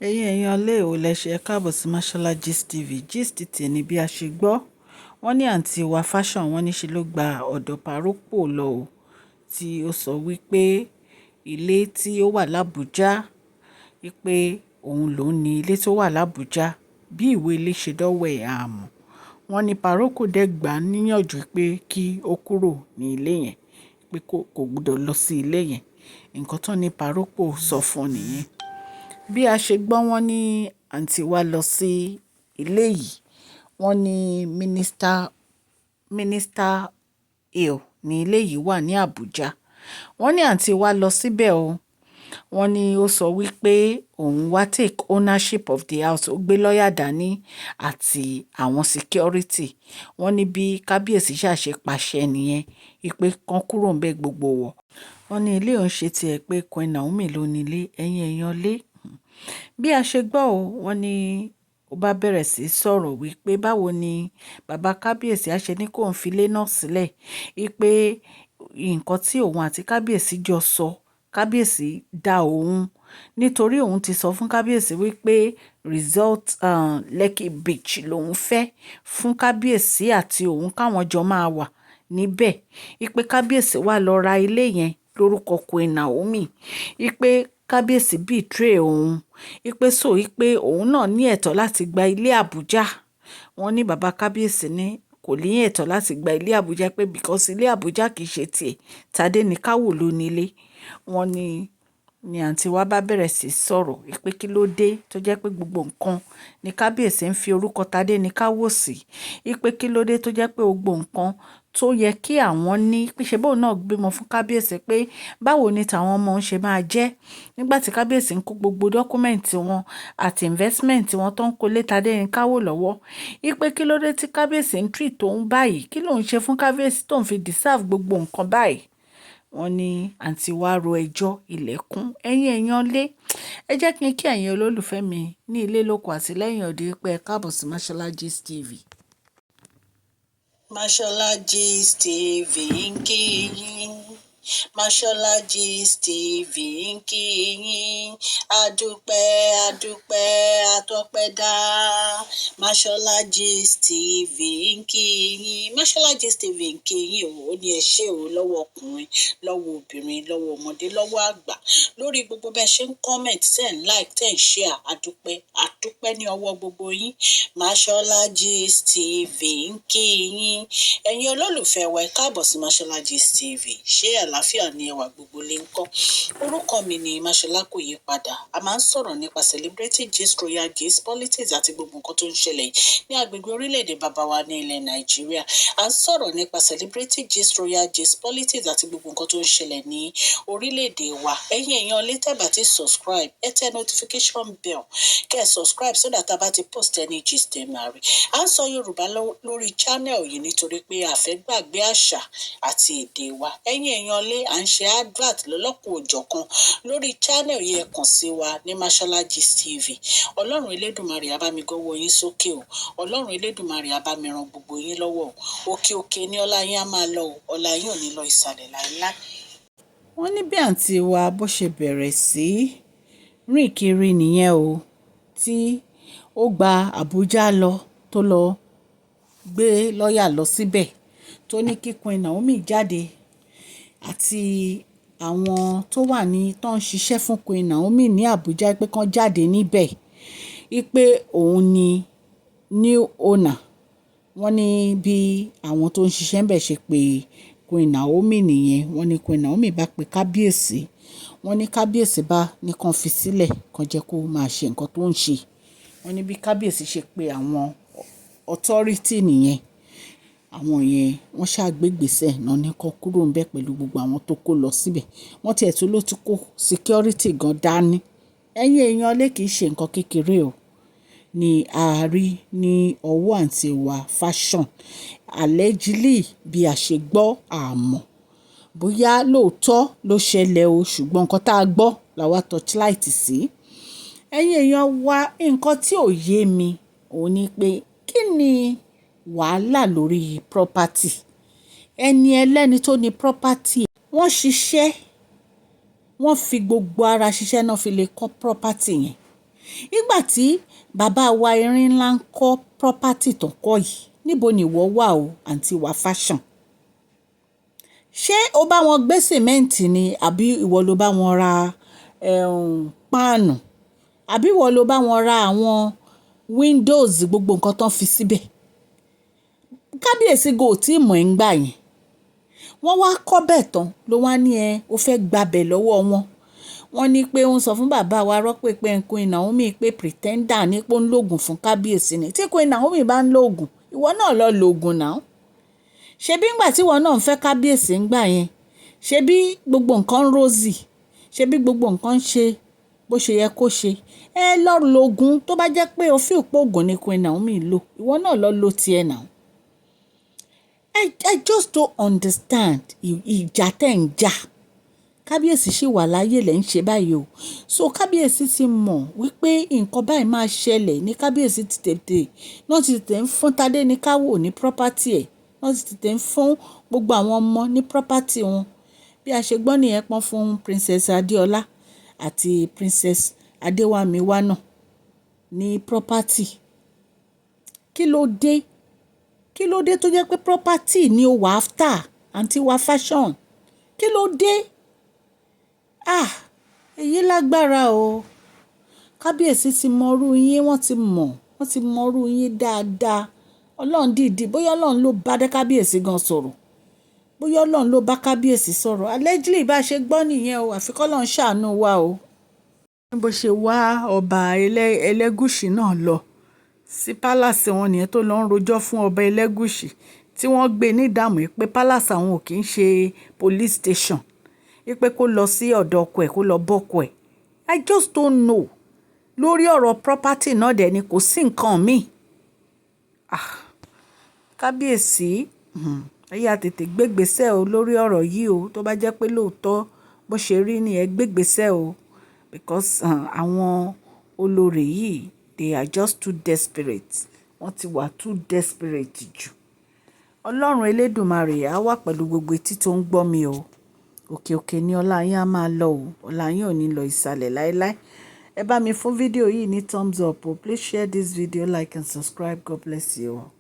Èèyàn lé ò lẹ ṣe káàbọ̀ sí Mashola Gist TV. Gist tèmi bí a ṣe gbọ́, wọ́n ní àǹtí wa fashion wọ́n ní ṣe ló gba ọ̀dọ̀ Ropo lọ o, tí ó sọ wípé ilé tí ó wà l'Abuja, wípé òun ló ní ilé tó wà l'Abuja, bí ìwé ilé ṣe dọ́wọ́ ẹ̀ àmọ́. Wọ́n ní Ropo dẹ̀ gbà á níyànjú pé kí ó kúrò ní ilé yẹn, pé kò gbọdọ̀ lọ sí ilé yẹn. Nǹkan tán ní Ropo sọ fún nìyẹn. Bí a ṣe gbọ́, wọ́n ní àǹtí wa lọ sí ilé yìí, wọ́n ní minister hill ní ilé yìí wà ní Abuja. Wọ́n ní àǹtí wa lọ síbẹ̀ o. Wọ́n ní ó sọ wípé òun wá take ownership of the house, ó gbé lọ́ọ̀yà dání àti àwọn security. Wọ́n ní bí kábíyèsí ṣàṣe pàṣẹ nìyẹn, wípé kán kúrò ń bẹ gbogbo wọ̀. Wọ́n ní ilé òun ṣe tiẹ̀ pé Queen Naomi ló ní ilé, èèyàn lé. Bí a ṣe gbọ́ o, wọ́n ní ó bá bẹ̀rẹ̀ sí sọ̀rọ̀ wípé báwo ni bàbá kábíyèsí á ṣe ní kó ń fi ilé náà sílẹ̀, wípé nǹkan tí òun àti kábíyèsí jọ sọ, kábíyèsí dá òun, nítorí òun ti sọ fún kábíyèsí wípé resort Lekki Beach lòun fẹ́ fún kábíyèsí àti òun káwọn jọ máa wà níbẹ̀, wípé kábíyèsí wá lọ ra ilé yẹn lórúkọ Queen Naomi, wípé kábíyèsí betray òun, wípé wípé òun náà ní ẹ̀tọ́ láti gba ilé Àbújá. Wọ́n ní bàbá kábíyèsí ní kò ní ẹ̀tọ́ láti gba ilé Àbújá, pé because ilé Àbújá kìí ṣe tiẹ̀, Tadé ní káwò ló nílé. Wọ́n ní àǹtí wa bá bẹ̀rẹ̀ sí sọ̀rọ̀ wípé kí ló dé tó jẹ́ pé gbogbo nǹkan ni kábíyèsí ń fi orúkọ Tadé ní káwò sí, wípé kí ló dé tó jẹ́ pé gbogbo nǹkan tó yẹ kí àwọn ní, pé ṣe bóun náà gbémọ fún kábíyèsí, pé báwo ni tàwọn ọmọ ń ṣe máa jẹ́ nígbà tí kábíyèsí ń kó gbogbo dọ́kúmẹ̀ǹtì wọn àti investment wọn tó ń kó lé Tadé ní káwò lọ́wọ́, wípé kí ló dé tí kábíyèsí ń treat tóun báyìí, kí ló ń ṣe fún kábíyèsí tóun fi deserve gbogbo nǹkan báyìí. Wọ́n ní àǹtí wa ro ẹjọ́ ilẹ̀kùn. Èèyàn lé, ẹ jẹ́ kí n kí ẹ̀yin olólùfẹ́ mi ní ilé lóko àti lẹ́yìn òde pé ẹ káàbọ̀ sí Mashola Gist TV. Mashola Gist TV ń kí yín. Mashola Gist TV ń kí yín. Adúpẹ́ atọ́pẹ́dá. Mashola Gist TV ń kí yín. Mashola Gist TV ń kí yín o. Ó ní ẹ ṣé o, lọ́wọ́ ọkùnrin, lọ́wọ́ obìnrin, lọ́wọ́ ọmọdé, lọ́wọ́ àgbà, lórí gbogbo bẹ́ẹ̀ ṣe ń comment, tẹ̀ ń like, tẹ̀ ń share. Adúpẹ́ ní ọwọ́ gbogbo yín. Mashola Gist TV ń kí yín. Ẹ̀yin olólùfẹ́ wa, ẹ káàbọ̀ sí Mashola Gist TV. Ṣé àlàáfíà ni ẹwà gbogbo lè ń kọ́? Orúkọ mi ni Mashola, kò yí padà. A máa ń sọ̀rọ̀ nípa celebrity gist, royal gist, politics àti gbogbo nǹkan tó ń ṣẹlẹ̀ ní agbègbè orílẹ̀-èdè bàbá wa ní ilẹ̀ Nàìjíríà. A ń sọ̀rọ̀ nípa celebrity gist, royal gist, politics àti gbogbo nǹkan tó ń ṣẹlẹ̀ ní orílẹ̀-èdè wa. Ẹ̀yin èèyàn lè tẹ́ bá ti subscribe, ẹ tẹ notification bell, kẹ́ ẹ subscribe so that a bá ti post any gist ẹ máa rí. A ń sọ Yorùbá lórí channel yìí nítorí pé a fẹ́ gbàgbé àṣà àti èdè wa. Ẹ̀yin èèyàn lé, à ń ṣe advert lọ́lọ́kùn òjọ̀kan lórí channel yìí, ẹ kàn sí wa ní Mashola Gist TV. Ọlọ́run Elédùmarè á bá mi gọ́wọ́ yín sókè o. Ọlọ́run Elédùmarè á bá mi ran gbogbo yín lọ́wọ́ o. Òkè òkè ni ọlá yín á máa lọ o. Ọlá yín ò ní lọ ìsàlẹ̀ láíláí. Wọ́n ní bí àǹtí wa bó ṣe bẹ̀rẹ̀ sí rìn kiri nìyẹn o, tí ó gba Àbújá lọ, tó lọ gbé lọ́ọ̀yà lọ síbẹ̀, tó ní kí Queen Naomi jáde àti àwọn tó ń ṣiṣẹ́ fún Queen Naomi ní Àbújá pé kán jáde níbẹ̀, wípé òun ni new owner. Wọ́n ní bí àwọn tó ń ṣiṣẹ́ ń bẹ̀ ṣe pé Queen Naomi nìyẹn. Wọ́n ní Queen Naomi bá pe kábíyèsí, wọ́n ní kábíyèsí bá ní kán fi sílẹ̀, kán jẹ́ kó máa ṣe nǹkan tó ń ṣe. Wọ́n ní bí kábíyèsí ṣe pé àwọn authority nìyẹn. Àwọn yẹn wọ́n ṣàgbégbèsẹ̀ náà ní kó kúrò ń bẹ̀ pẹ̀lú gbogbo àwọn tó kó lọ síbẹ̀. Wọ́n tiẹ̀ tún ló tún kó security gan dání. Ẹ̀yin èèyàn lé, kìí ṣe nǹkan kékeré o ni a rí ní ọwọ́ àǹtí wa fashion. Allegedly bí a ṣe gbọ́ àmọ́ bóyá lóòótọ́ ló ṣẹlẹ̀ o, ṣùgbọ́n nǹkan tá a gbọ́ làwa torchlight sí. Ẹ̀yin èèyàn wa, nǹkan tí ò yé mi òun ni pé kí ni wàhálà lórí property. Ẹni ẹlẹ́ni tó ní property, wọ́n ṣiṣẹ́, wọ́n fi gbogbo ara ṣiṣẹ́ náà fi lè kọ́ property yẹn. Nígbà tí bàbá wa erin ńlá ń kọ́ property tó kọ́ yìí, níbo ni ìwọ wà o àǹtí wa fashion? Ṣé o bá wọn gbé sìmẹ́ǹtì ni àbí ìwọ ló bá wọn ra páànù àbí ìwọ ló bá wọn ra àwọn windows gbogbo nǹkan tán fi síbẹ̀? Kábíyèsí go tí mọ̀ ẹ́ ń gbà yẹn wọ́n wá kọ́ bẹ́ẹ̀ tán ló wá ní ó fẹ́ gbabẹ̀ lọ́wọ́ wọn. Wọ́n ní pé ó ń sọ fún bàbá wa Rọ́pò pé Queen Naomi pé pretender ní pé ó ń lògùn fún kábíyèsí ni. Tí Queen Naomi bá ń lògùn ìwọ náà lọ lògùn náà. Ṣebí ńgbà tí ìwọ náà ń fẹ́ kábíyèsí ńgbà yẹn ṣebí gbogbo nǹkan ń rosy ṣebí gbogbo nǹkan ń ṣe bó ṣe yẹ kó ṣe. Lọ lògùn tó bá jẹ́ pé o fi òpó ògùn ni Queen Naomi lò ìwọ náà lọ lo tiẹ̀ náà. I just don't understand ìjà tẹ̀ ń jà. Kábíyèsí ṣì wà láyé lẹ́ ń ṣe báyìí o. So kábíyèsí ti mọ̀ wípé nǹkan báyìí máa ṣẹlẹ̀ ní kábíyèsí ti tètè náà ti tètè ń fún Tádé ní káwò ní property ẹ̀ náà ti tètè ń fún gbogbo àwọn ọmọ ní property wọn. Bí a ṣe gbọ́ nìyẹn pọ́n fún Princess Adéọlá àti Princess Adéwàmíwá náà ní property. Kí ló dé? Kí ló dé tó jẹ́ pé property ni ó wà after àǹtí wa fashion? Kí ló dé? Èyí lágbára o. Kábíyèsí ti mọrú yín, wọ́n ti mọrú yín dáadáa. Ọlọ́run dìídì bóyá Ọlọ́run ló bá dé kábíyèsí gan sọ̀rọ̀. Bóyá Ọlọ́run ló bá kábíyèsí sọ̀rọ̀. Allegedly bá ṣe gbọ́ nìyẹn o, àfi k'Ọlọ́run ṣàánú wa o. Bó ṣe wá ọba Ẹlẹ́gùṣì náà lọ sí palace wọn nìyẹn tó lọ ń rojọ́ fún ọba Ẹlẹ́gùṣì tí wọ́n gbé ní ìdààmú pé palace àwọn ò kì í ṣe police station. Pé kó lọ sí ọ̀dọ̀ ọkọ ẹ̀ kó lọ bọ́kọ ẹ̀. I just don't know. Lórí ọ̀rọ̀ property náà dẹ̀ ni kò sí nǹkan míì. Kábíyèsí ẹ̀yà tètè gbégbèsè o lórí ọ̀rọ̀ yìí o tó bá jẹ́ pé lóòótọ́ bó ṣe rí ni ẹ gbégbèsè o because àwọn olórí yìí they are just too desperate. Wọ́n ti wà too desperate jù. Ọlọ́run Elédùmarè á wà pẹ̀lú gbogbo etí tó ń gbọ́ mi o. Òkè òkè ni ọlá yín á máa lọ o. Ọlá yín ò ní lọ ìsàlẹ̀ láéláé. Ẹ bá mi fún fídíò yìí ní thumbs up o. Please share this video, like and subscribe. God bless you all.